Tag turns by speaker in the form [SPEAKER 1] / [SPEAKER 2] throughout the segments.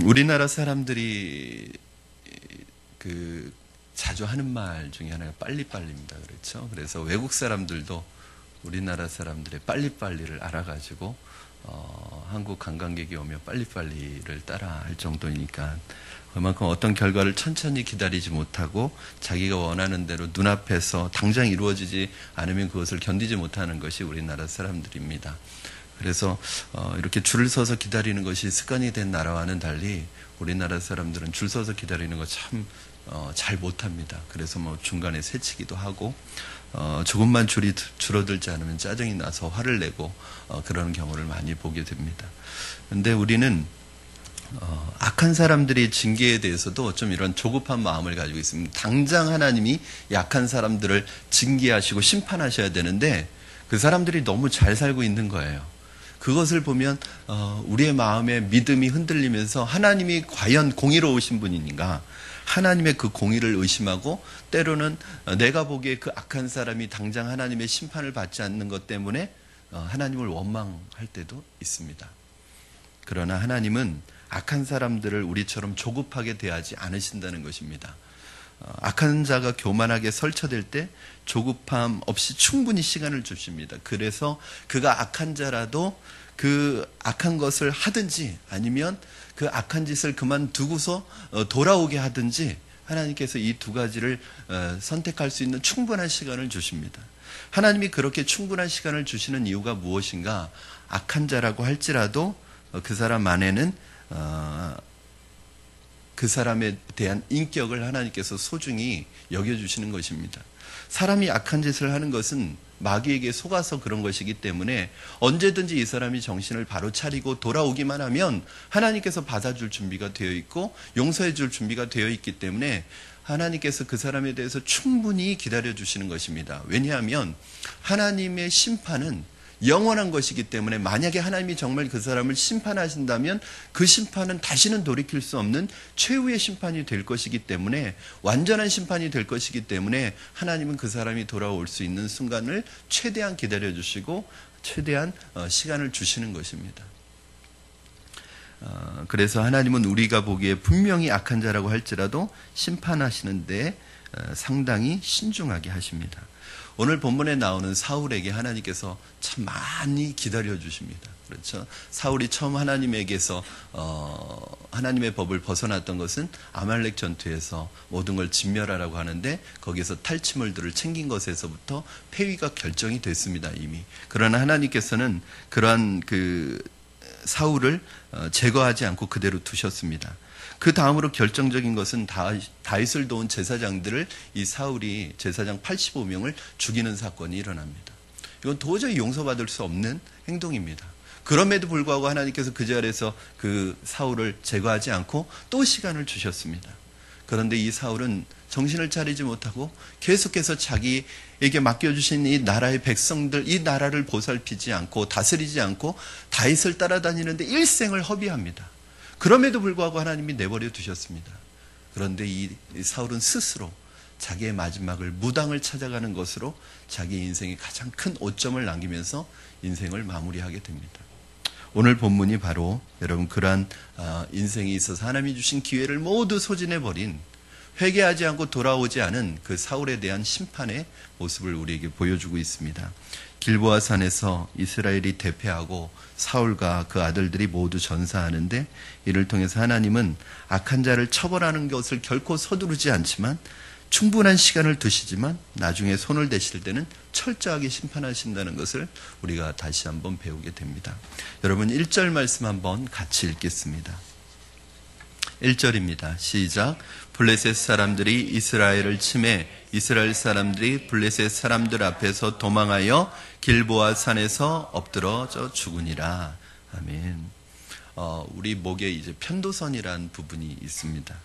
[SPEAKER 1] 우리나라 사람들이 자주 하는 말 중에 하나가 빨리빨리입니다. 그렇죠? 그래서 외국 사람들도 우리나라 사람들의 빨리빨리를 알아가지고 한국 관광객이 오면 빨리빨리를 따라 할 정도이니까 그만큼 어떤 결과를 천천히 기다리지 못하고 자기가 원하는 대로 눈앞에서 당장 이루어지지 않으면 그것을 견디지 못하는 것이 우리나라 사람들입니다. 그래서 이렇게 줄을 서서 기다리는 것이 습관이 된 나라와는 달리 우리나라 사람들은 줄 서서 기다리는 거 참 잘 못합니다. 그래서 중간에 새치기도 하고 조금만 줄이 줄어들지 않으면 짜증이 나서 화를 내고 그런 경우를 많이 보게 됩니다. 그런데 우리는 악한 사람들의 징계에 대해서도 좀 이런 조급한 마음을 가지고 있습니다. 당장 하나님이 약한 사람들을 징계하시고 심판하셔야 되는데 그 사람들이 너무 잘 살고 있는 거예요. 그것을 보면 우리의 마음의 믿음이 흔들리면서 하나님이 과연 공의로우신 분인가, 하나님의 그 공의를 의심하고 때로는 내가 보기에 그 악한 사람이 당장 하나님의 심판을 받지 않는 것 때문에 하나님을 원망할 때도 있습니다. 그러나 하나님은 악한 사람들을 우리처럼 조급하게 대하지 않으신다는 것입니다. 악한 자가 교만하게 설쳐될 때 조급함 없이 충분히 시간을 주십니다. 그래서 그가 악한 자라도 그 악한 것을 하든지 아니면 그 악한 짓을 그만두고서 돌아오게 하든지 하나님께서 이 두 가지를 선택할 수 있는 충분한 시간을 주십니다. 하나님이 그렇게 충분한 시간을 주시는 이유가 무엇인가? 악한 자라고 할지라도 그 사람 안에는 그 사람에 대한 인격을 하나님께서 소중히 여겨주시는 것입니다. 사람이 악한 짓을 하는 것은 마귀에게 속아서 그런 것이기 때문에 언제든지 이 사람이 정신을 바로 차리고 돌아오기만 하면 하나님께서 받아줄 준비가 되어 있고 용서해 줄 준비가 되어 있기 때문에 하나님께서 그 사람에 대해서 충분히 기다려 주시는 것입니다. 왜냐하면 하나님의 심판은 영원한 것이기 때문에 만약에 하나님이 정말 그 사람을 심판하신다면 그 심판은 다시는 돌이킬 수 없는 최후의 심판이 될 것이기 때문에 완전한 심판이 될 것이기 때문에 하나님은 그 사람이 돌아올 수 있는 순간을 최대한 기다려 주시고 최대한 시간을 주시는 것입니다. 그래서 하나님은 우리가 보기에 분명히 악한 자라고 할지라도 심판하시는데 상당히 신중하게 하십니다. 오늘 본문에 나오는 사울에게 하나님께서 참 많이 기다려 주십니다. 그렇죠? 사울이 처음 하나님에게서 하나님의 법을 벗어났던 것은 아말렉 전투에서 모든 걸 진멸하라고 하는데 거기에서 탈취물들을 챙긴 것에서부터 패위가 결정이 됐습니다. 이미. 그러나 하나님께서는 그러한 사울을 제거하지 않고 그대로 두셨습니다. 그 다음으로 결정적인 것은 다윗을 도운 제사장들을 이 사울이 제사장 85명을 죽이는 사건이 일어납니다. 이건 도저히 용서받을 수 없는 행동입니다. 그럼에도 불구하고 하나님께서 그 자리에서 그 사울을 제거하지 않고 또 시간을 주셨습니다. 그런데 이 사울은 정신을 차리지 못하고 계속해서 자기에게 맡겨주신 이 나라의 백성들, 이 나라를 보살피지 않고 다스리지 않고 다윗을 따라다니는데 일생을 허비합니다. 그럼에도 불구하고 하나님이 내버려 두셨습니다. 그런데 이 사울은 스스로 자기의 마지막을 무당을 찾아가는 것으로 자기 인생의 가장 큰 오점을 남기면서 인생을 마무리하게 됩니다. 오늘 본문이 바로 여러분 그러한 인생에 있어서 하나님이 주신 기회를 모두 소진해버린 회개하지 않고 돌아오지 않은 그 사울에 대한 심판의 모습을 우리에게 보여주고 있습니다. 길보아 산에서 이스라엘이 대패하고 사울과 그 아들들이 모두 전사하는데 이를 통해서 하나님은 악한 자를 처벌하는 것을 결코 서두르지 않지만 충분한 시간을 두시지만 나중에 손을 대실 때는 철저하게 심판하신다는 것을 우리가 다시 한번 배우게 됩니다. 여러분 1절 말씀 한번 같이 읽겠습니다. 1절입니다. 시작. 블레셋 사람들이 이스라엘을 치매 이스라엘 사람들이 블레셋 사람들 앞에서 도망하여 길보아 산에서 엎드러져 죽으니라. 아멘. 우리 목에 이제 편도선이라는 부분이 있습니다.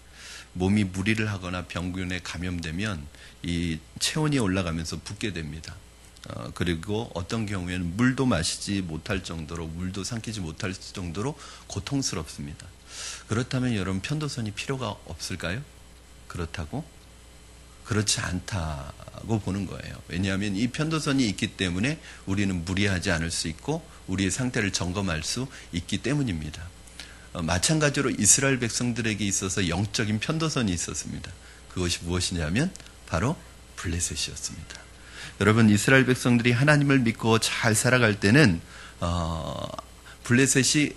[SPEAKER 1] 몸이 무리를 하거나 병균에 감염되면 이 체온이 올라가면서 붓게 됩니다. 그리고 어떤 경우에는 물도 마시지 못할 정도로 물도 삼키지 못할 정도로 고통스럽습니다. 그렇다면 여러분 편도선이 필요가 없을까요? 그렇다고? 그렇지 않다고 보는 거예요. 왜냐하면 이 편도선이 있기 때문에 우리는 무리하지 않을 수 있고 우리의 상태를 점검할 수 있기 때문입니다. 마찬가지로 이스라엘 백성들에게 있어서 영적인 편도선이 있었습니다. 그것이 무엇이냐면 바로 블레셋이었습니다. 여러분, 이스라엘 백성들이 하나님을 믿고 잘 살아갈 때는 블레셋이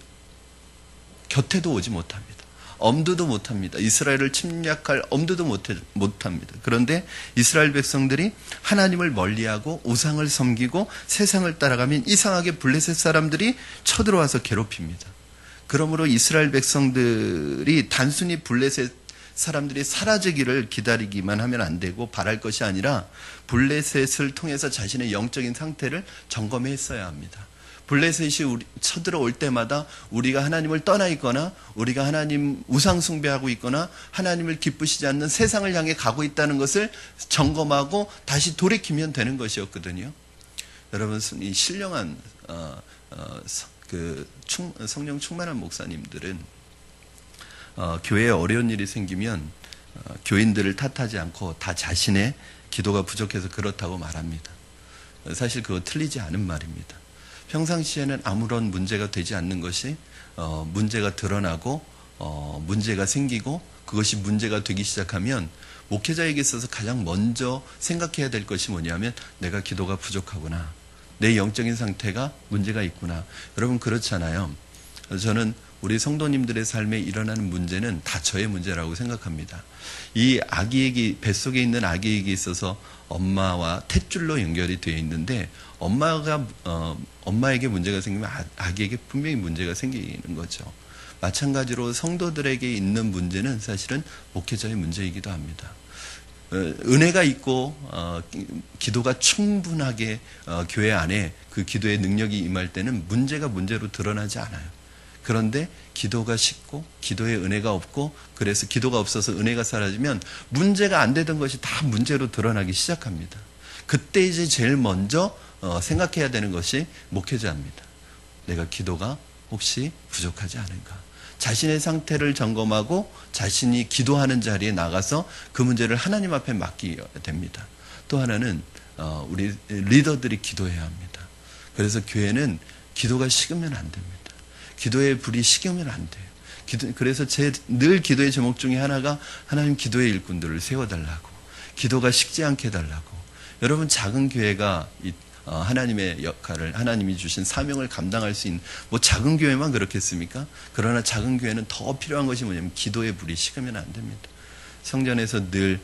[SPEAKER 1] 곁에도 오지 못합니다. 엄두도 못합니다. 이스라엘을 침략할 엄두도 못합니다. 그런데 이스라엘 백성들이 하나님을 멀리하고 우상을 섬기고 세상을 따라가면 이상하게 블레셋 사람들이 쳐들어와서 괴롭힙니다. 그러므로 이스라엘 백성들이 단순히 블레셋 사람들이 사라지기를 기다리기만 하면 안 되고 바랄 것이 아니라 블레셋을 통해서 자신의 영적인 상태를 점검했어야 합니다. 블레셋이 쳐들어올 때마다 우리가 하나님을 떠나 있거나 우리가 하나님 우상 숭배하고 있거나 하나님을 기쁘시지 않는 세상을 향해 가고 있다는 것을 점검하고 다시 돌이키면 되는 것이었거든요. 여러분, 이 신령한 성령 충만한 목사님들은 교회에 어려운 일이 생기면 교인들을 탓하지 않고 다 자신의 기도가 부족해서 그렇다고 말합니다. 사실 그거 틀리지 않은 말입니다. 평상시에는 아무런 문제가 되지 않는 것이 문제가 드러나고 문제가 생기고 그것이 문제가 되기 시작하면 목회자에게 있어서 가장 먼저 생각해야 될 것이 뭐냐면 내가 기도가 부족하구나. 내 영적인 상태가 문제가 있구나. 여러분, 그렇잖아요. 저는 우리 성도님들의 삶에 일어나는 문제는 다 저의 문제라고 생각합니다. 이 아기에게, 뱃속에 있는 아기에게 있어서 엄마와 탯줄로 연결이 되어 있는데 엄마에게 문제가 생기면 아기에게 분명히 문제가 생기는 거죠. 마찬가지로 성도들에게 있는 문제는 사실은 목회자의 문제이기도 합니다. 은혜가 있고 기도가 충분하게 교회 안에 그 기도의 능력이 임할 때는 문제가 문제로 드러나지 않아요. 그런데 기도가 식고 기도의 은혜가 없고 그래서 기도가 없어서 은혜가 사라지면 문제가 안 되던 것이 다 문제로 드러나기 시작합니다. 그때 이제 제일 먼저 생각해야 되는 것이 목회자입니다. 내가 기도가 혹시 부족하지 않은가. 자신의 상태를 점검하고 자신이 기도하는 자리에 나가서 그 문제를 하나님 앞에 맡기게 됩니다. 또 하나는 우리 리더들이 기도해야 합니다. 그래서 교회는 기도가 식으면 안 됩니다. 기도의 불이 식으면 안 돼요. 그래서 늘 기도의 제목 중에 하나가 하나님 기도의 일꾼들을 세워달라고, 기도가 식지 않게 해달라고. 여러분, 작은 교회가 하나님의 역할을, 하나님이 주신 사명을 감당할 수 있는, 작은 교회만 그렇겠습니까? 그러나 작은 교회는 더 필요한 것이 뭐냐면 기도의 불이 식으면 안 됩니다. 성전에서 늘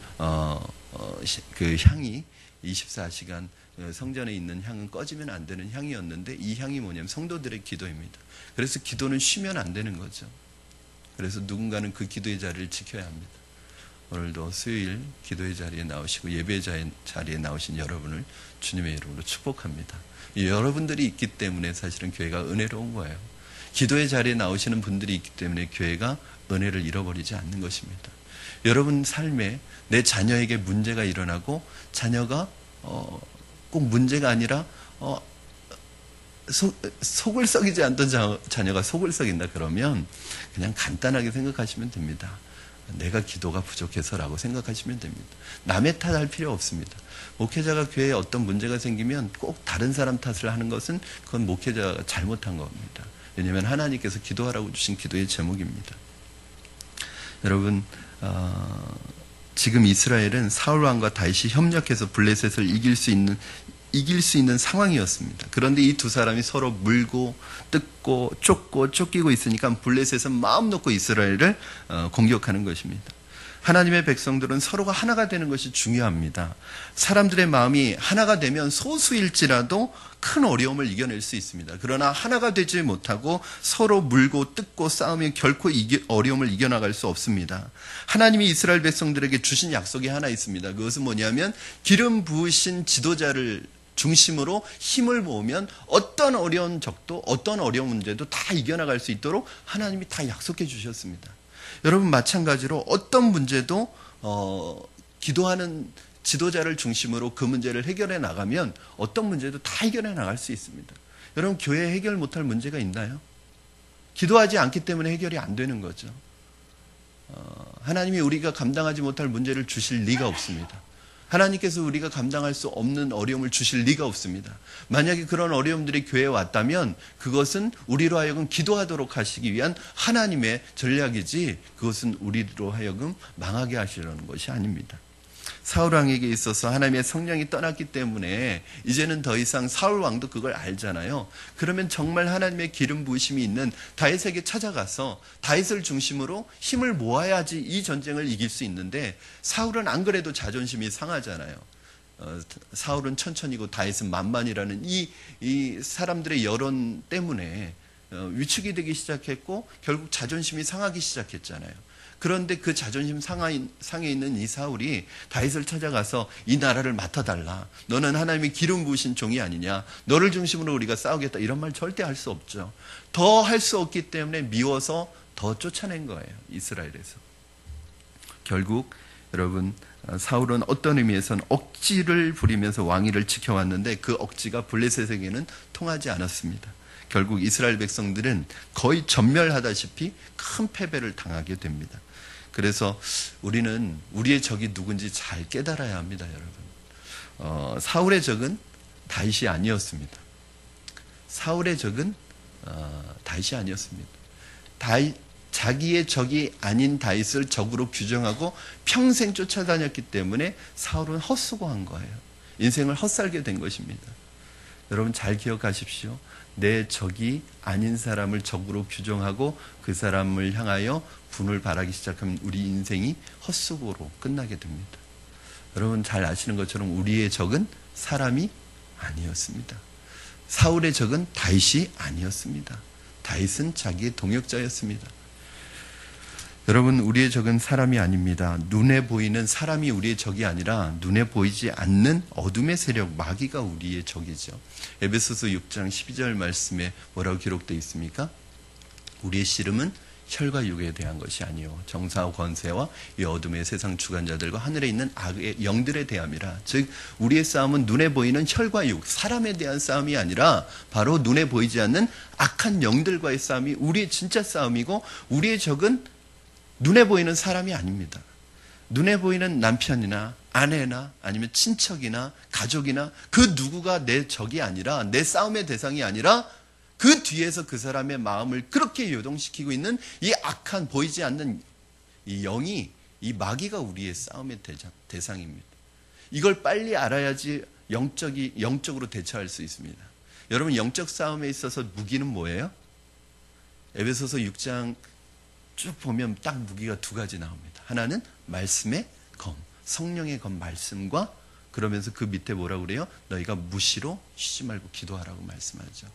[SPEAKER 1] 그 향이 24시간 성전에 있는 향은 꺼지면 안 되는 향이었는데 이 향이 뭐냐면 성도들의 기도입니다. 그래서 기도는 쉬면 안 되는 거죠. 그래서 누군가는 그 기도의 자리를 지켜야 합니다. 오늘도 수요일 기도의 자리에 나오시고 예배의 자리에 나오신 여러분을 주님의 이름으로 축복합니다. 여러분들이 있기 때문에 사실은 교회가 은혜로운 거예요. 기도의 자리에 나오시는 분들이 있기 때문에 교회가 은혜를 잃어버리지 않는 것입니다. 여러분 삶에 내 자녀에게 문제가 일어나고 자녀가 꼭 문제가 아니라 속을 썩이지 않던 자녀가 속을 썩인다 그러면 그냥 간단하게 생각하시면 됩니다. 내가 기도가 부족해서라고 생각하시면 됩니다. 남의 탓할 필요 없습니다. 목회자가 교회에 어떤 문제가 생기면 꼭 다른 사람 탓을 하는 것은 그건 목회자가 잘못한 겁니다. 왜냐하면 하나님께서 기도하라고 주신 기도의 제목입니다. 여러분, 지금 이스라엘은 사울 왕과 다윗이 협력해서 블레셋을 이길 수 있는 상황이었습니다. 그런데 이 두 사람이 서로 물고 뜯고 쫓기고 있으니까 블레셋은 마음 놓고 이스라엘을 공격하는 것입니다. 하나님의 백성들은 서로가 하나가 되는 것이 중요합니다. 사람들의 마음이 하나가 되면 소수일지라도 큰 어려움을 이겨낼 수 있습니다. 그러나 하나가 되지 못하고 서로 물고 뜯고 싸우면 결코 어려움을 이겨나갈 수 없습니다. 하나님이 이스라엘 백성들에게 주신 약속이 하나 있습니다. 그것은 뭐냐면 기름 부으신 지도자를 중심으로 힘을 모으면 어떤 어려운 적도 어떤 어려운 문제도 다 이겨나갈 수 있도록 하나님이 다 약속해 주셨습니다. 여러분, 마찬가지로 어떤 문제도 기도하는 지도자를 중심으로 그 문제를 해결해 나가면 어떤 문제도 다 해결해 나갈 수 있습니다. 여러분, 교회에 해결 못할 문제가 있나요? 기도하지 않기 때문에 해결이 안 되는 거죠. 하나님이 우리가 감당하지 못할 문제를 주실 리가 없습니다. 하나님께서 우리가 감당할 수 없는 어려움을 주실 리가 없습니다. 만약에 그런 어려움들이 교회에 왔다면 그것은 우리로 하여금 기도하도록 하시기 위한 하나님의 전략이지, 그것은 우리로 하여금 망하게 하시려는 것이 아닙니다. 사울 왕에게 있어서 하나님의 성령이 떠났기 때문에 이제는 더 이상 사울 왕도 그걸 알잖아요. 그러면 정말 하나님의 기름 부으심이 있는 다윗에게 찾아가서 다윗을 중심으로 힘을 모아야지 이 전쟁을 이길 수 있는데, 사울은 안 그래도 자존심이 상하잖아요. 사울은 천천히고 다윗은 만만이라는 이 사람들의 여론 때문에 위축이 되기 시작했고 결국 자존심이 상하기 시작했잖아요. 그런데 그 자존심 상해 있는 이 사울이 다윗을 찾아가서 이 나라를 맡아달라, 너는 하나님의 기름 부으신 종이 아니냐, 너를 중심으로 우리가 싸우겠다, 이런 말 절대 할 수 없죠. 더 할 수 없기 때문에 미워서 더 쫓아낸 거예요, 이스라엘에서. 결국 여러분, 사울은 어떤 의미에서는 억지를 부리면서 왕위를 지켜왔는데 그 억지가 블레셋에게는 통하지 않았습니다. 결국 이스라엘 백성들은 거의 전멸하다시피 큰 패배를 당하게 됩니다. 그래서 우리는 우리의 적이 누군지 잘 깨달아야 합니다, 여러분. 사울의 적은 다윗이 아니었습니다. 사울의 적은 다윗이 아니었습니다. 자기의 적이 아닌 다윗을 적으로 규정하고 평생 쫓아다녔기 때문에 사울은 헛수고한 거예요. 인생을 헛살게 된 것입니다. 여러분 잘 기억하십시오. 내 적이 아닌 사람을 적으로 규정하고 그 사람을 향하여 분을 발하기 시작하면 우리 인생이 헛수고로 끝나게 됩니다. 여러분 잘 아시는 것처럼 우리의 적은 사람이 아니었습니다. 사울의 적은 다윗이 아니었습니다. 다윗은 자기의 동역자였습니다. 여러분, 우리의 적은 사람이 아닙니다. 눈에 보이는 사람이 우리의 적이 아니라 눈에 보이지 않는 어둠의 세력, 마귀가 우리의 적이죠. 에베소서 6장 12절 말씀에 뭐라고 기록되어 있습니까? 우리의 씨름은 혈과 육에 대한 것이 아니요 정사와 권세와 이 어둠의 세상 주관자들과 하늘에 있는 악의 영들에 대함이라. 즉 우리의 싸움은 눈에 보이는 혈과 육, 사람에 대한 싸움이 아니라 바로 눈에 보이지 않는 악한 영들과의 싸움이 우리의 진짜 싸움이고, 우리의 적은 눈에 보이는 사람이 아닙니다. 눈에 보이는 남편이나 아내나 아니면 친척이나 가족이나 그 누구가 내 적이 아니라, 내 싸움의 대상이 아니라 그 뒤에서 그 사람의 마음을 그렇게 요동시키고 있는 이 악한 보이지 않는 이 영이, 이 마귀가 우리의 싸움의 대상입니다. 이걸 빨리 알아야지 영적으로 대처할 수 있습니다. 여러분, 영적 싸움에 있어서 무기는 뭐예요? 에베소서 6장 쭉 보면 딱 무기가 두 가지 나옵니다. 하나는 말씀의 검, 성령의 검 말씀과, 그러면서 그 밑에 뭐라고 그래요? 너희가 무시로 쉬지 말고 기도하라고 말씀하죠.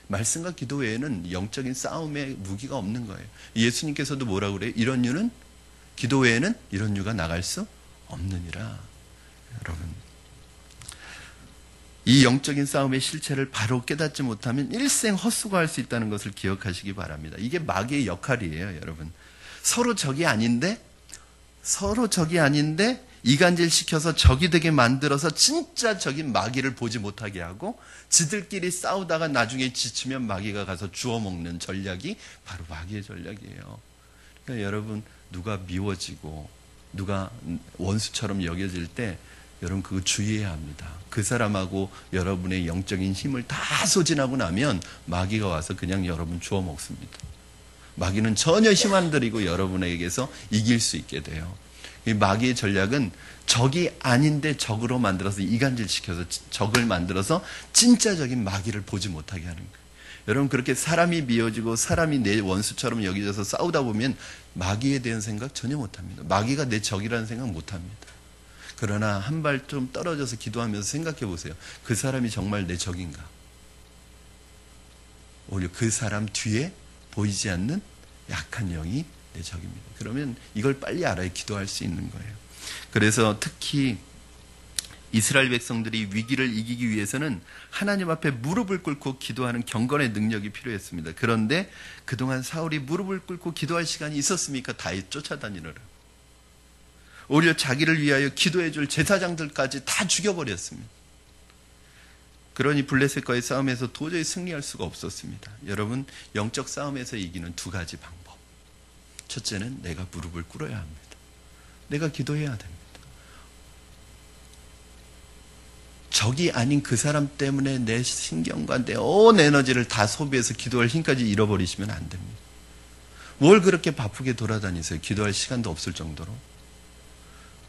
[SPEAKER 1] 말씀과 기도 외에는 영적인 싸움의 무기가 없는 거예요. 예수님께서도 뭐라고 그래요? 이런 유는, 기도 외에는 이런 유가 나갈 수 없느니라. 여러분, 이 영적인 싸움의 실체를 바로 깨닫지 못하면 일생 헛수고할 수 있다는 것을 기억하시기 바랍니다. 이게 마귀의 역할이에요, 여러분. 서로 적이 아닌데 이간질시켜서 적이 되게 만들어서 진짜 적인 마귀를 보지 못하게 하고, 지들끼리 싸우다가 나중에 지치면 마귀가 가서 주워먹는 전략이 바로 마귀의 전략이에요. 그러니까 여러분, 누가 미워지고 누가 원수처럼 여겨질 때 여러분 그거 주의해야 합니다. 그 사람하고 여러분의 영적인 힘을 다 소진하고 나면 마귀가 와서 그냥 여러분 주워 먹습니다. 마귀는 전혀 힘 안 들이고 여러분에게서 이길 수 있게 돼요. 이 마귀의 전략은 적이 아닌데 적으로 만들어서 이간질시켜서 적을 만들어서 진짜적인 마귀를 보지 못하게 하는 거예요. 여러분, 그렇게 사람이 미워지고 사람이 내 원수처럼 여겨져서 싸우다 보면 마귀에 대한 생각 전혀 못합니다. 마귀가 내 적이라는 생각 못합니다. 그러나 한 발 좀 떨어져서 기도하면서 생각해 보세요. 그 사람이 정말 내 적인가? 오히려 그 사람 뒤에 보이지 않는 약한 영이 내 적입니다. 그러면 이걸 빨리 알아야 기도할 수 있는 거예요. 그래서 특히 이스라엘 백성들이 위기를 이기기 위해서는 하나님 앞에 무릎을 꿇고 기도하는 경건의 능력이 필요했습니다. 그런데 그동안 사울이 무릎을 꿇고 기도할 시간이 있었습니까? 다윗 쫓아다니느라. 오히려 자기를 위하여 기도해 줄 제사장들까지 다 죽여버렸습니다. 그러니 블레셋과의 싸움에서 도저히 승리할 수가 없었습니다. 여러분, 영적 싸움에서 이기는 두 가지 방법. 첫째는 내가 무릎을 꿇어야 합니다. 내가 기도해야 됩니다. 적이 아닌 그 사람 때문에 내 신경과 내 온 에너지를 다 소비해서 기도할 힘까지 잃어버리시면 안 됩니다. 뭘 그렇게 바쁘게 돌아다니세요? 기도할 시간도 없을 정도로.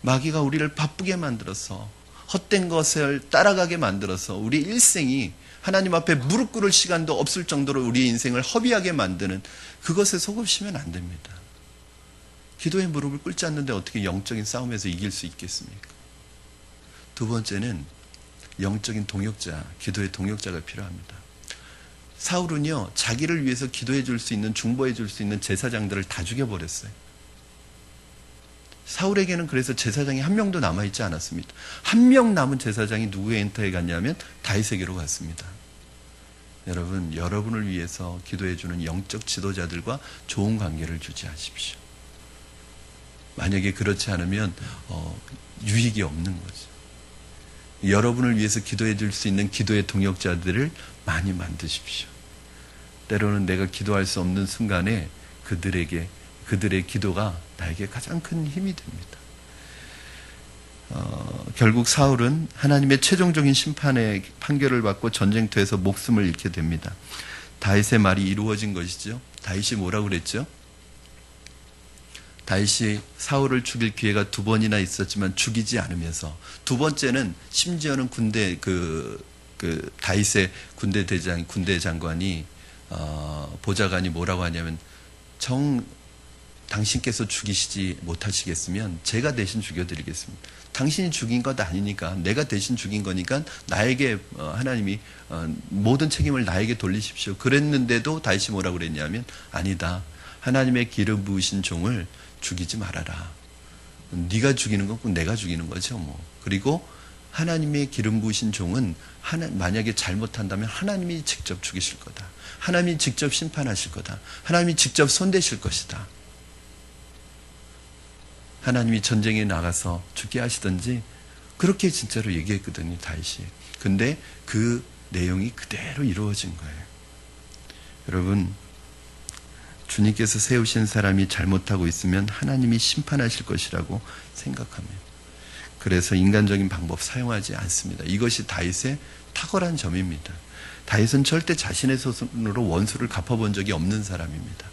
[SPEAKER 1] 마귀가 우리를 바쁘게 만들어서 헛된 것을 따라가게 만들어서 우리 일생이 하나님 앞에 무릎 꿇을 시간도 없을 정도로 우리 인생을 허비하게 만드는 그것에 속으시면 안 됩니다. 기도에 무릎을 꿇지 않는데 어떻게 영적인 싸움에서 이길 수 있겠습니까? 두 번째는 영적인 동역자, 기도의 동역자가 필요합니다. 사울은요, 자기를 위해서 기도해 줄 수 있는, 중보해 줄 수 있는 제사장들을 다 죽여버렸어요. 사울에게는 그래서 제사장이 한 명도 남아있지 않았습니다. 한 명 남은 제사장이 누구의 엔터에 갔냐면 다윗에게로 갔습니다. 여러분, 여러분을 위해서 기도해 주는 영적 지도자들과 좋은 관계를 유지하십시오. 만약에 그렇지 않으면 유익이 없는 거죠. 여러분을 위해서 기도해 줄 수 있는 기도의 동역자들을 많이 만드십시오. 때로는 내가 기도할 수 없는 순간에 그들의 기도가 나에게 가장 큰 힘이 됩니다. 결국 사울은 하나님의 최종적인 심판의 판결을 받고 전쟁터에서 목숨을 잃게 됩니다. 다윗의 말이 이루어진 것이죠. 다윗이 뭐라고 그랬죠? 다윗이 사울을 죽일 기회가 두 번이나 있었지만 죽이지 않으면서, 두 번째는 심지어는 다윗의 군대 장관이 보좌관이 뭐라고 하냐면, 당신께서 죽이시지 못하시겠으면 제가 대신 죽여드리겠습니다. 당신이 죽인 것 아니니까, 내가 대신 죽인 거니까 나에게 하나님이 모든 책임을 나에게 돌리십시오. 그랬는데도 다윗이 뭐라고 그랬냐면, 아니다. 하나님의 기름 부으신 종을 죽이지 말아라. 네가 죽이는 건 꼭 내가 죽이는 거죠. 그리고 하나님의 기름 부으신 종은 만약에 잘못한다면 하나님이 직접 죽이실 거다. 하나님이 직접 심판하실 거다. 하나님이 직접 손대실 것이다. 하나님이 전쟁에 나가서 죽게 하시든지 그렇게 진짜로 얘기했거든요, 다윗이. 근데 그 내용이 그대로 이루어진 거예요. 여러분, 주님께서 세우신 사람이 잘못하고 있으면 하나님이 심판하실 것이라고 생각합니다. 그래서 인간적인 방법 사용하지 않습니다. 이것이 다윗의 탁월한 점입니다. 다윗은 절대 자신의 손으로 원수를 갚아본 적이 없는 사람입니다.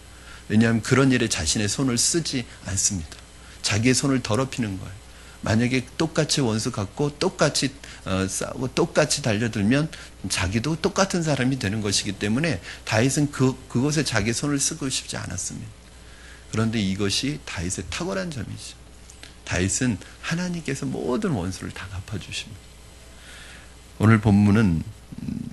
[SPEAKER 1] 왜냐하면 그런 일에 자신의 손을 쓰지 않습니다. 자기의 손을 더럽히는 거예요. 만약에 똑같이 원수 갚고 똑같이 싸우고 똑같이 달려들면 자기도 똑같은 사람이 되는 것이기 때문에 다윗은 그것에 자기의 손을 쓰고 싶지 않았습니다. 그런데 이것이 다윗의 탁월한 점이죠. 다윗은 하나님께서 모든 원수를 다 갚아주십니다. 오늘 본문은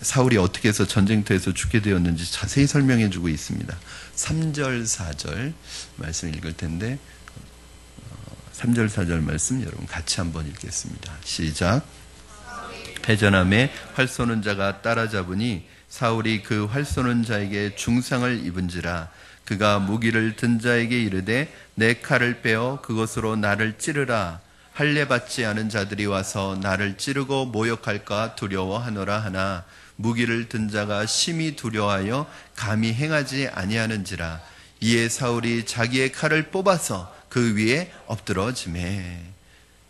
[SPEAKER 1] 사울이 어떻게 해서 전쟁터에서 죽게 되었는지 자세히 설명해 주고 있습니다. 3절 4절 말씀 읽을 텐데 3절 4절 말씀 여러분 같이 한번 읽겠습니다. 시작. 패전함에 활 쏘는 자가 따라잡으니 사울이 그 활 쏘는 자에게 중상을 입은지라. 그가 무기를 든 자에게 이르되 내 칼을 빼어 그것으로 나를 찌르라. 할례 받지 않은 자들이 와서 나를 찌르고 모욕할까 두려워하노라 하나 무기를 든 자가 심히 두려워하여 감히 행하지 아니하는지라. 이에 사울이 자기의 칼을 뽑아서 그 위에 엎드러지매.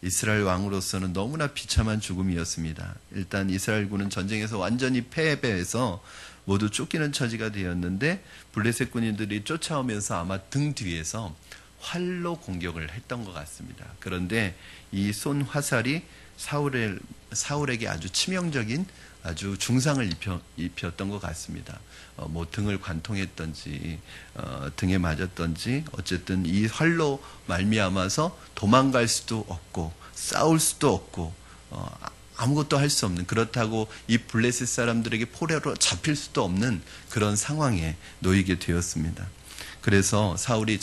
[SPEAKER 1] 이스라엘 왕으로서는 너무나 비참한 죽음이었습니다. 일단 이스라엘군은 전쟁에서 완전히 패배해서 모두 쫓기는 처지가 되었는데 블레셋 군인들이 쫓아오면서 아마 등 뒤에서 활로 공격을 했던 것 같습니다. 그런데 이 쏜 화살이 사울에게 아주 치명적인 아주 중상을 입혔던 것 같습니다. 등을 관통했던지 등에 맞았던지 어쨌든 이 활로 말미암아서 도망갈 수도 없고 싸울 수도 없고 아무것도 할 수 없는, 그렇다고 이 블레셋 사람들에게 포로로 잡힐 수도 없는 그런 상황에 놓이게 되었습니다. 그래서 사울이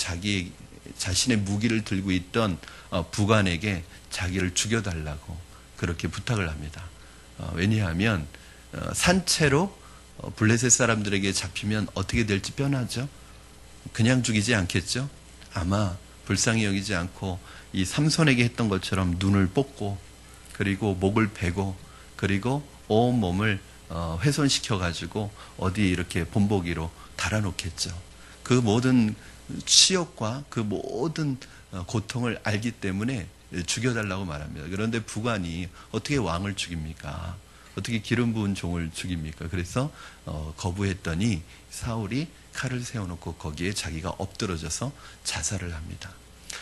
[SPEAKER 1] 자신의 무기를 들고 있던 부관에게 자기를 죽여달라고 그렇게 부탁을 합니다. 왜냐하면 산채로 블레셋 사람들에게 잡히면 어떻게 될지 뻔하죠. 그냥 죽이지 않겠죠. 아마 불쌍히 여기지 않고 이 삼손에게 했던 것처럼 눈을 뽑고 그리고 목을 베고 그리고 온 몸을 훼손시켜 가지고 어디에 이렇게 본보기로 달아놓겠죠. 그 모든 치욕과 그 모든 고통을 알기 때문에 죽여달라고 말합니다. 그런데 부관이 어떻게 왕을 죽입니까? 어떻게 기름 부은 종을 죽입니까? 그래서 거부했더니 사울이 칼을 세워놓고 거기에 자기가 엎드러져서 자살을 합니다.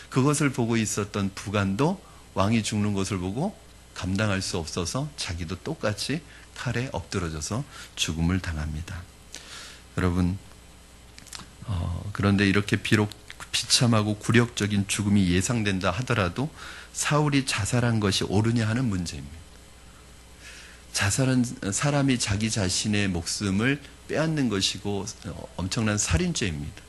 [SPEAKER 1] 그것을 보고 있었던 부관도 왕이 죽는 것을 보고 감당할 수 없어서 자기도 똑같이 칼에 엎드러져서 죽음을 당합니다. 여러분, 그런데 이렇게 비록 비참하고 굴욕적인 죽음이 예상된다 하더라도 사울이 자살한 것이 옳으냐 하는 문제입니다. 자살은 사람이 자기 자신의 목숨을 빼앗는 것이고 엄청난 살인죄입니다.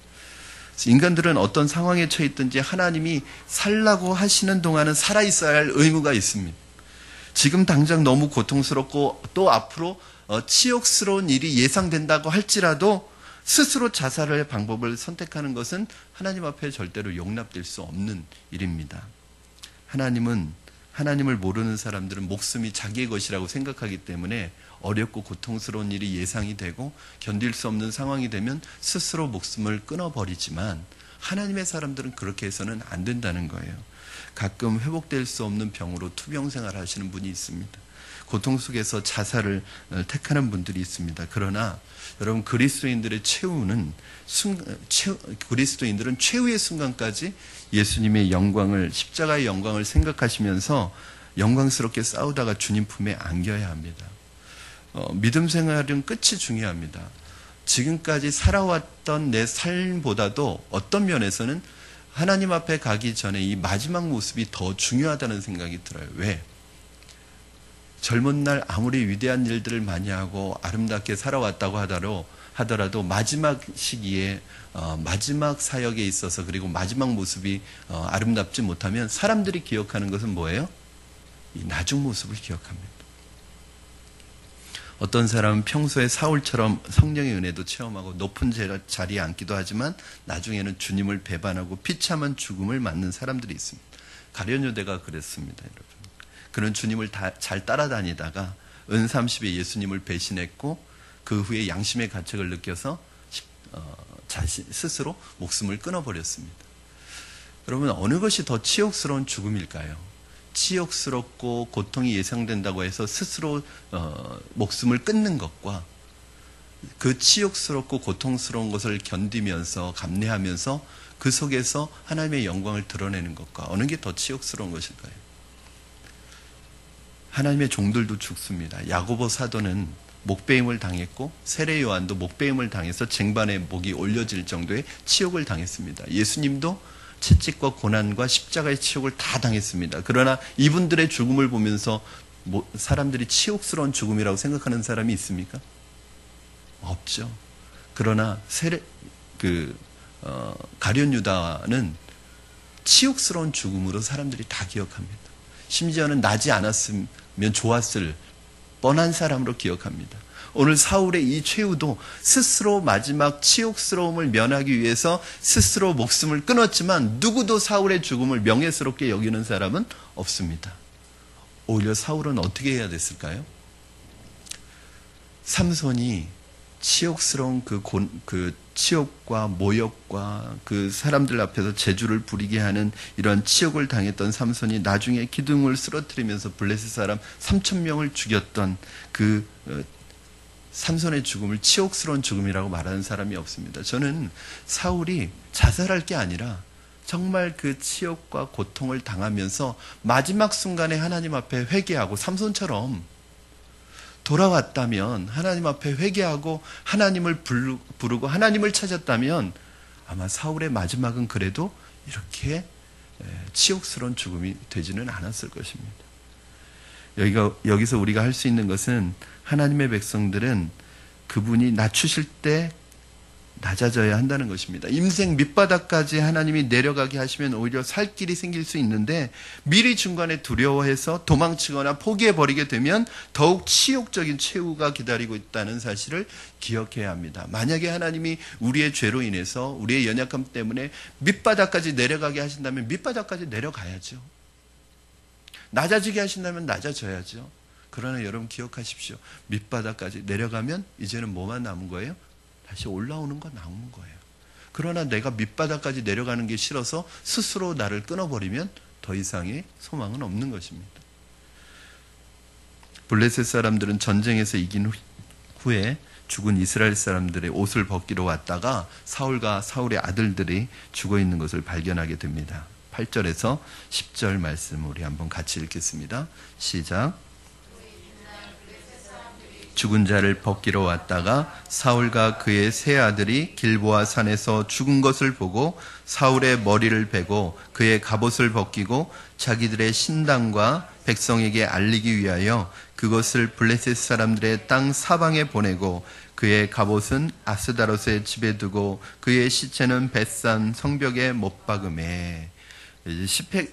[SPEAKER 1] 인간들은 어떤 상황에 처해 있든지 하나님이 살라고 하시는 동안은 살아있어야 할 의무가 있습니다. 지금 당장 너무 고통스럽고 또 앞으로 치욕스러운 일이 예상된다고 할지라도 스스로 자살의 방법을 선택하는 것은 하나님 앞에 절대로 용납될 수 없는 일입니다. 하나님을 모르는 사람들은 목숨이 자기의 것이라고 생각하기 때문에 어렵고 고통스러운 일이 예상이 되고 견딜 수 없는 상황이 되면 스스로 목숨을 끊어버리지만 하나님의 사람들은 그렇게 해서는 안 된다는 거예요. 가끔 회복될 수 없는 병으로 투병 생활을 하시는 분이 있습니다. 고통 속에서 자살을 택하는 분들이 있습니다. 그러나 여러분, 그리스도인들은 최후의 순간까지 예수님의 영광을, 십자가의 영광을 생각하시면서 영광스럽게 싸우다가 주님 품에 안겨야 합니다. 믿음 생활은 끝이 중요합니다. 지금까지 살아왔던 내 삶보다도 어떤 면에서는 하나님 앞에 가기 전에 이 마지막 모습이 더 중요하다는 생각이 들어요. 왜? 젊은 날 아무리 위대한 일들을 많이 하고 아름답게 살아왔다고 하더라도 마지막 시기에 마지막 사역에 있어서 그리고 마지막 모습이 아름답지 못하면 사람들이 기억하는 것은 뭐예요? 이 나중 모습을 기억합니다. 어떤 사람은 평소에 사울처럼 성령의 은혜도 체험하고 높은 자리에 앉기도 하지만 나중에는 주님을 배반하고 비참한 죽음을 맞는 사람들이 있습니다. 가룟 유다가 그랬습니다, 여러분. 그는 주님을 잘 따라다니다가 은30에 예수님을 배신했고 그 후에 양심의 가책을 느껴서 자신 스스로 목숨을 끊어버렸습니다. 여러분, 어느 것이 더 치욕스러운 죽음일까요? 치욕스럽고 고통이 예상된다고 해서 스스로 목숨을 끊는 것과 그 치욕스럽고 고통스러운 것을 견디면서 감내하면서 그 속에서 하나님의 영광을 드러내는 것과 어느 게 더 치욕스러운 것일까요? 하나님의 종들도 죽습니다. 야고보 사도는 목베임을 당했고 세례 요한도 목베임을 당해서 쟁반에 목이 올려질 정도의 치욕을 당했습니다. 예수님도 채찍과 고난과 십자가의 치욕을 다 당했습니다. 그러나 이분들의 죽음을 보면서 사람들이 치욕스러운 죽음이라고 생각하는 사람이 있습니까? 없죠. 그러나 가룟 유다는 치욕스러운 죽음으로 사람들이 다 기억합니다. 심지어는 나지 않았으면 좋았을 뻔한 사람으로 기억합니다. 오늘 사울의 이 최후도 스스로 마지막 치욕스러움을 면하기 위해서 스스로 목숨을 끊었지만 누구도 사울의 죽음을 명예스럽게 여기는 사람은 없습니다. 오히려 사울은 어떻게 해야 됐을까요? 삼손이 치욕스러운 그 치욕과 모욕과 그 사람들 앞에서 재주를 부리게 하는 이런 치욕을 당했던 삼손이 나중에 기둥을 쓰러뜨리면서 블레셋 사람 3,000명을 죽였던 그 삼손의 죽음을 치욕스러운 죽음이라고 말하는 사람이 없습니다. 저는 사울이 자살할 게 아니라 정말 그 치욕과 고통을 당하면서 마지막 순간에 하나님 앞에 회개하고 삼손처럼 돌아왔다면, 하나님 앞에 회개하고 하나님을 부르고 하나님을 찾았다면 아마 사울의 마지막은 그래도 이렇게 치욕스러운 죽음이 되지는 않았을 것입니다. 여기서 우리가 할 수 있는 것은 하나님의 백성들은 그분이 낮추실 때 낮아져야 한다는 것입니다. 인생 밑바닥까지 하나님이 내려가게 하시면 오히려 살 길이 생길 수 있는데 미리 중간에 두려워해서 도망치거나 포기해버리게 되면 더욱 치욕적인 최후가 기다리고 있다는 사실을 기억해야 합니다. 만약에 하나님이 우리의 죄로 인해서 우리의 연약함 때문에 밑바닥까지 내려가게 하신다면 밑바닥까지 내려가야죠. 낮아지게 하신다면 낮아져야죠. 그러나 여러분 기억하십시오. 밑바닥까지 내려가면 이제는 뭐만 남은 거예요? 다시 올라오는 거 나오는 거예요. 그러나 내가 밑바닥까지 내려가는 게 싫어서 스스로 나를 끊어버리면 더 이상의 소망은 없는 것입니다. 블레셋 사람들은 전쟁에서 이긴 후에 죽은 이스라엘 사람들의 옷을 벗기러 왔다가 사울과 사울의 아들들이 죽어 있는 것을 발견하게 됩니다. 8절에서 10절 말씀 우리 한번 같이 읽겠습니다. 시작. 죽은 자를 벗기러 왔다가 사울과 그의 세 아들이 길보아 산에서 죽은 것을 보고 사울의 머리를 베고 그의 갑옷을 벗기고 자기들의 신당과 백성에게 알리기 위하여 그것을 블레셋 사람들의 땅 사방에 보내고 그의 갑옷은 아스다롯의 집에 두고 그의 시체는 벳산 성벽에 못 박음에.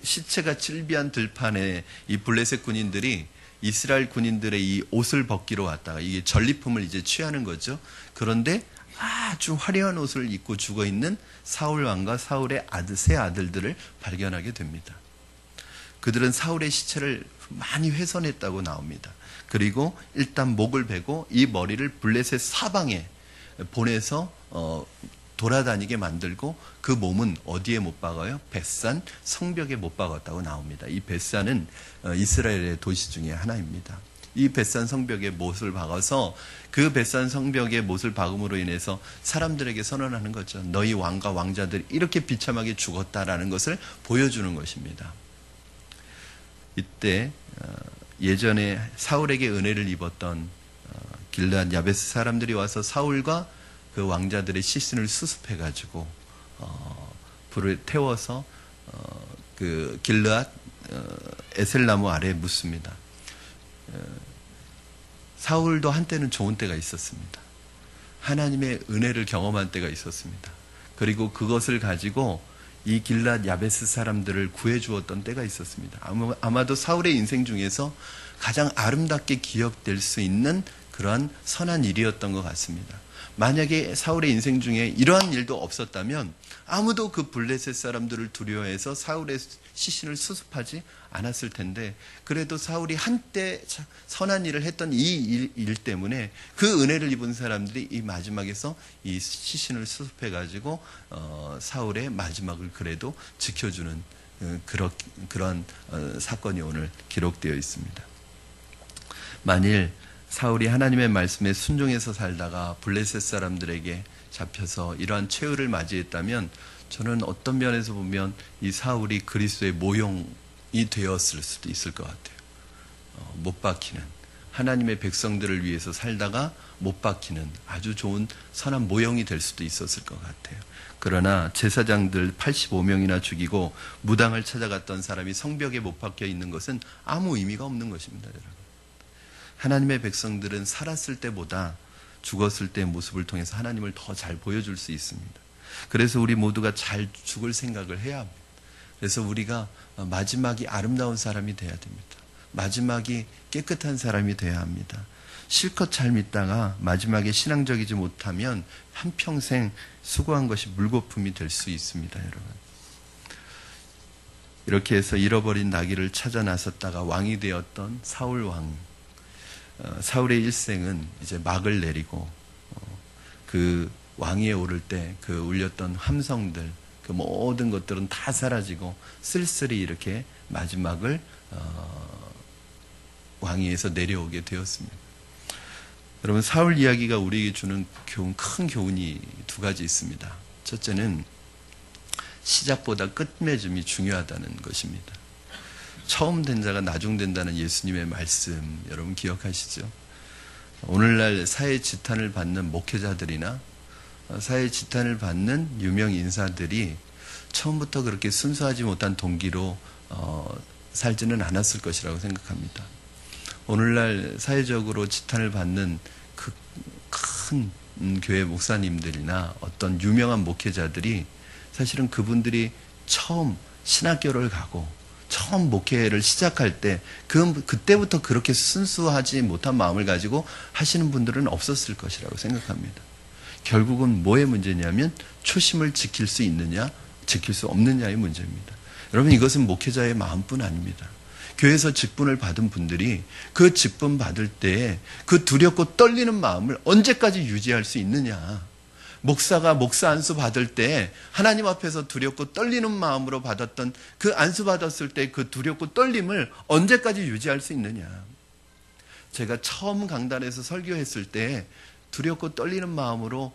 [SPEAKER 1] 시체가 질비한 들판에 이 블레셋 군인들이 이스라엘 군인들의 이 옷을 벗기러 왔다가 이게 전리품을 이제 취하는 거죠. 그런데 아주 화려한 옷을 입고 죽어 있는 사울 왕과 사울의 세 아들들을 발견하게 됩니다. 그들은 사울의 시체를 많이 훼손했다고 나옵니다. 그리고 일단 목을 베고 이 머리를 블레셋 사방에 보내서 돌아다니게 만들고 그 몸은 어디에 못 박아요? 벳산 성벽에 못 박았다고 나옵니다. 이 벳산은 이스라엘의 도시 중에 하나입니다. 이 벳산 성벽에 못을 박아서 그 벳산 성벽에 못을 박음으로 인해서 사람들에게 선언하는 거죠. 너희 왕과 왕자들이 이렇게 비참하게 죽었다라는 것을 보여주는 것입니다. 이때 예전에 사울에게 은혜를 입었던 길르앗 야베스 사람들이 와서 사울과 그 왕자들의 시신을 수습해가지고 불을 태워서 그 길르앗 에셀나무 아래에 묻습니다. 사울도 한때는 좋은 때가 있었습니다. 하나님의 은혜를 경험한 때가 있었습니다. 그리고 그것을 가지고 이 길르앗 야베스 사람들을 구해주었던 때가 있었습니다. 아마도 사울의 인생 중에서 가장 아름답게 기억될 수 있는 그러한 선한 일이었던 것 같습니다. 만약에 사울의 인생 중에 이러한 일도 없었다면 아무도 그 블레셋 사람들을 두려워해서 사울의 시신을 수습하지 않았을 텐데, 그래도 사울이 한때 선한 일을 했던 이 일 때문에 그 은혜를 입은 사람들이 이 마지막에서 이 시신을 수습해가지고 사울의 마지막을 그래도 지켜주는 그런 사건이 오늘 기록되어 있습니다. 만일 사울이 하나님의 말씀에 순종해서 살다가 블레셋 사람들에게 잡혀서 이러한 최후를 맞이했다면 저는 어떤 면에서 보면 이 사울이 그리스도의 모형이 되었을 수도 있을 것 같아요. 못 박히는, 하나님의 백성들을 위해서 살다가 못 박히는 아주 좋은 선한 모형이 될 수도 있었을 것 같아요. 그러나 제사장들 85명이나 죽이고 무당을 찾아갔던 사람이 성벽에 못 박혀 있는 것은 아무 의미가 없는 것입니다, 여러분. 하나님의 백성들은 살았을 때보다 죽었을 때의 모습을 통해서 하나님을 더 잘 보여줄 수 있습니다. 그래서 우리 모두가 잘 죽을 생각을 해야 합니다. 그래서 우리가 마지막이 아름다운 사람이 돼야 됩니다. 마지막이 깨끗한 사람이 돼야 합니다. 실컷 잘 믿다가 마지막에 신앙적이지 못하면 한평생 수고한 것이 물거품이 될 수 있습니다, 여러분. 이렇게 해서 잃어버린 나귀를 찾아 나섰다가 왕이 되었던 사울 왕. 사울의 일생은 이제 막을 내리고 그 왕위에 오를 때 그 울렸던 함성들, 그 모든 것들은 다 사라지고 쓸쓸히 이렇게 마지막을 왕위에서 내려오게 되었습니다. 여러분, 사울 이야기가 우리에게 주는 큰 교훈이 두 가지 있습니다. 첫째는 시작보다 끝맺음이 중요하다는 것입니다. 처음 된 자가 나중 된다는 예수님의 말씀 여러분 기억하시죠? 오늘날 사회 지탄을 받는 목회자들이나 사회 지탄을 받는 유명 인사들이 처음부터 그렇게 순수하지 못한 동기로 살지는 않았을 것이라고 생각합니다. 오늘날 사회적으로 지탄을 받는 그 큰 교회 목사님들이나 어떤 유명한 목회자들이 사실은 그분들이 처음 신학교를 가고 처음 목회를 시작할 때 그때부터 그렇게 순수하지 못한 마음을 가지고 하시는 분들은 없었을 것이라고 생각합니다. 결국은 뭐의 문제냐면 초심을 지킬 수 있느냐 지킬 수 없느냐의 문제입니다. 여러분, 이것은 목회자의 마음뿐 아닙니다. 교회에서 직분을 받은 분들이 그 직분 받을 때 그 두렵고 떨리는 마음을 언제까지 유지할 수 있느냐. 목사가 목사 안수 받을 때 하나님 앞에서 두렵고 떨리는 마음으로 받았던 그 안수 받았을 때 그 두렵고 떨림을 언제까지 유지할 수 있느냐. 제가 처음 강단에서 설교했을 때 두렵고 떨리는 마음으로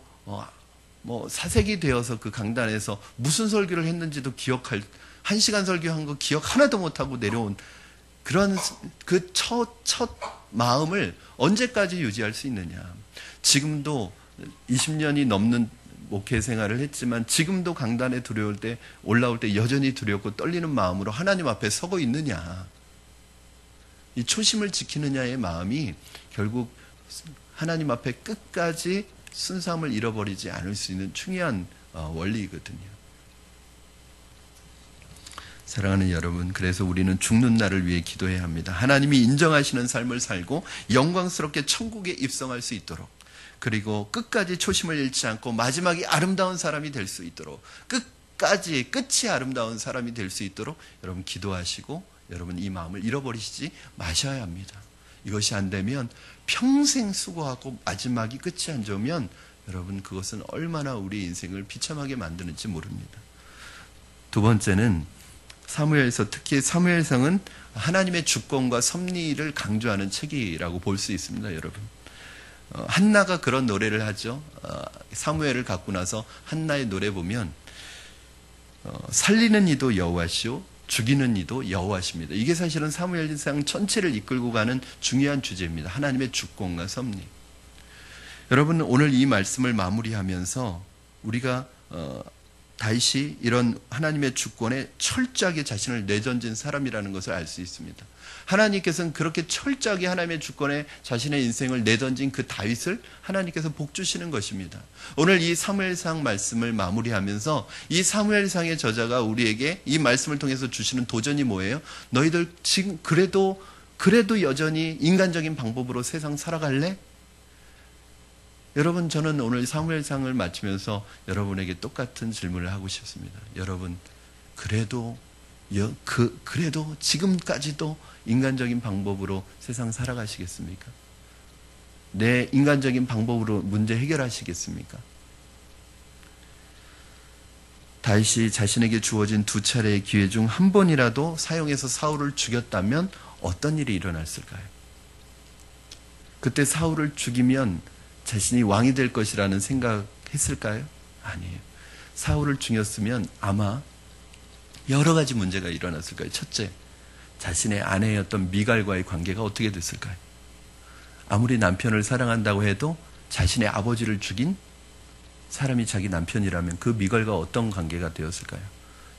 [SPEAKER 1] 사색이 되어서 그 강단에서 무슨 설교를 했는지도 기억할, 1시간 설교한 거 기억 하나도 못하고 내려온 그런 그 첫 마음을 언제까지 유지할 수 있느냐. 지금도 20년이 넘는 목회 생활을 했지만 지금도 강단에 올라올 때 여전히 두렵고 떨리는 마음으로 하나님 앞에 서고 있느냐. 이 초심을 지키느냐의 마음이 결국 하나님 앞에 끝까지 순수함을 잃어버리지 않을 수 있는 중요한 원리이거든요. 사랑하는 여러분, 그래서 우리는 죽는 날을 위해 기도해야 합니다. 하나님이 인정하시는 삶을 살고 영광스럽게 천국에 입성할 수 있도록, 그리고 끝까지 초심을 잃지 않고 마지막이 아름다운 사람이 될 수 있도록, 끝이 아름다운 사람이 될 수 있도록 여러분 기도하시고 여러분 이 마음을 잃어버리시지 마셔야 합니다. 이것이 안 되면 평생 수고하고 마지막이 끝이 안 좋으면 여러분 그것은 얼마나 우리 인생을 비참하게 만드는지 모릅니다. 두 번째는 사무엘서, 특히 사무엘상은 하나님의 주권과 섭리를 강조하는 책이라고 볼 수 있습니다, 여러분. 한나가 그런 노래를 하죠. 사무엘을 갖고 나서 한나의 노래 보면 살리는 이도 여호와시오, 죽이는 이도 여호와십니다. 이게 사실은 사무엘상 전체를 이끌고 가는 중요한 주제입니다. 하나님의 주권과 섭리. 여러분, 오늘 이 말씀을 마무리하면서 우리가 다윗이 이런 하나님의 주권에 철저하게 자신을 내던진 사람이라는 것을 알 수 있습니다. 하나님께서는 그렇게 철저하게 하나님의 주권에 자신의 인생을 내던진 그 다윗을 하나님께서 복 주시는 것입니다. 오늘 이 사무엘상 말씀을 마무리하면서 이 사무엘상의 저자가 우리에게 이 말씀을 통해서 주시는 도전이 뭐예요? 너희들 지금 그래도 여전히 인간적인 방법으로 세상 살아갈래? 여러분, 저는 오늘 사무엘상을 마치면서 여러분에게 똑같은 질문을 하고 싶습니다. 여러분, 그래도 지금까지도 인간적인 방법으로 세상 살아가시겠습니까? 내 인간적인 방법으로 문제 해결하시겠습니까? 다윗이 자신에게 주어진 2차례의 기회 중 한 번이라도 사용해서 사울을 죽였다면 어떤 일이 일어났을까요? 그때 사울을 죽이면 자신이 왕이 될 것이라는 생각했을까요? 아니에요. 사울을 죽였으면 아마 여러 가지 문제가 일어났을 거예요. 첫째, 자신의 아내였던 미갈과의 관계가 어떻게 됐을까요? 아무리 남편을 사랑한다고 해도 자신의 아버지를 죽인 사람이 자기 남편이라면 그 미갈과 어떤 관계가 되었을까요?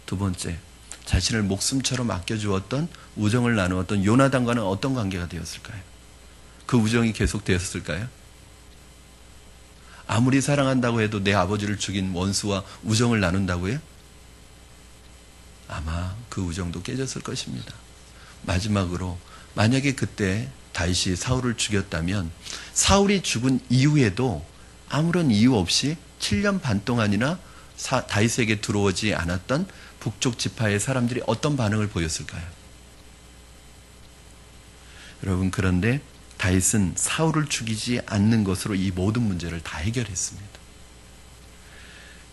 [SPEAKER 1] 두 번째, 자신을 목숨처럼 아껴주었던, 우정을 나누었던 요나단과는 어떤 관계가 되었을까요? 그 우정이 계속되었을까요? 아무리 사랑한다고 해도 내 아버지를 죽인 원수와 우정을 나눈다고요? 아마 그 우정도 깨졌을 것입니다. 마지막으로, 만약에 그때 다윗이 사울을 죽였다면 사울이 죽은 이후에도 아무런 이유 없이 7년 반 동안이나 다윗에게 들어오지 않았던 북쪽 지파의 사람들이 어떤 반응을 보였을까요? 여러분, 그런데 다윗은 사울을 죽이지 않는 것으로 이 모든 문제를 다 해결했습니다.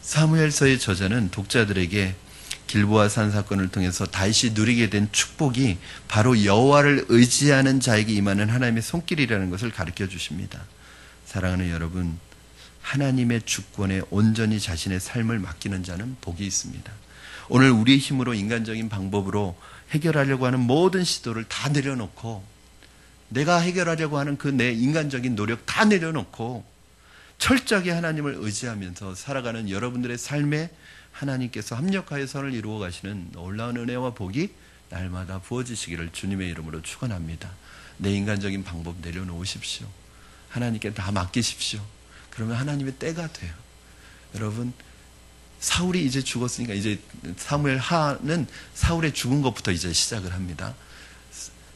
[SPEAKER 1] 사무엘서의 저자는 독자들에게 길보아 산 사건을 통해서 다윗이 누리게 된 축복이 바로 여호와를 의지하는 자에게 임하는 하나님의 손길이라는 것을 가르쳐 주십니다. 사랑하는 여러분, 하나님의 주권에 온전히 자신의 삶을 맡기는 자는 복이 있습니다. 오늘 우리의 힘으로 인간적인 방법으로 해결하려고 하는 모든 시도를 다 내려놓고, 내가 해결하려고 하는 그 내 인간적인 노력 다 내려놓고 철저하게 하나님을 의지하면서 살아가는 여러분들의 삶에 하나님께서 합력하여 선을 이루어 가시는 놀라운 은혜와 복이 날마다 부어지시기를 주님의 이름으로 축원합니다. 내 인간적인 방법 내려놓으십시오. 하나님께 다 맡기십시오. 그러면 하나님의 때가 돼요. 여러분, 사울이 이제 죽었으니까 이제 사무엘 하는 사울의 죽은 것부터 이제 시작을 합니다.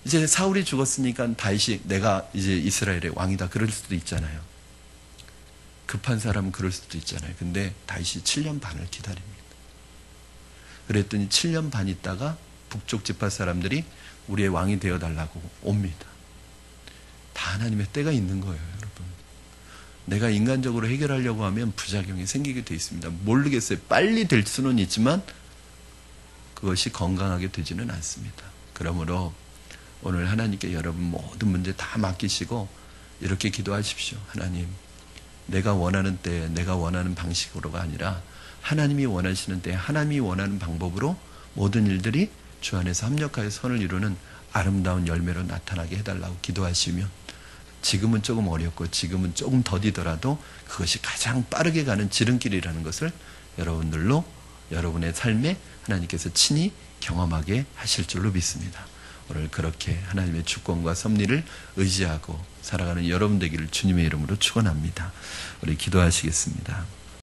[SPEAKER 1] 이제 사울이 죽었으니까 다윗이 내가 이제 이스라엘의 왕이다 그럴 수도 있잖아요. 급한 사람은 그럴 수도 있잖아요. 근데 다윗이 7년 반을 기다립니다. 그랬더니 7년 반 있다가 북쪽 지파 사람들이 우리의 왕이 되어달라고 옵니다. 다 하나님의 때가 있는 거예요, 여러분. 내가 인간적으로 해결하려고 하면 부작용이 생기게 돼 있습니다. 모르겠어요. 빨리 될 수는 있지만 그것이 건강하게 되지는 않습니다. 그러므로 오늘 하나님께 여러분 모든 문제 다 맡기시고 이렇게 기도하십시오. 하나님, 내가 원하는 때에 내가 원하는 방식으로가 아니라 하나님이 원하시는 때에 하나님이 원하는 방법으로 모든 일들이 주 안에서 합력하여 선을 이루는 아름다운 열매로 나타나게 해달라고 기도하시면 지금은 조금 어렵고 지금은 조금 더디더라도 그것이 가장 빠르게 가는 지름길이라는 것을 여러분들로 여러분의 삶에 하나님께서 친히 경험하게 하실 줄로 믿습니다. 오늘 그렇게 하나님의 주권과 섭리를 의지하고 살아가는 여러분 되기를 주님의 이름으로 축원합니다. 우리 기도하시겠습니다.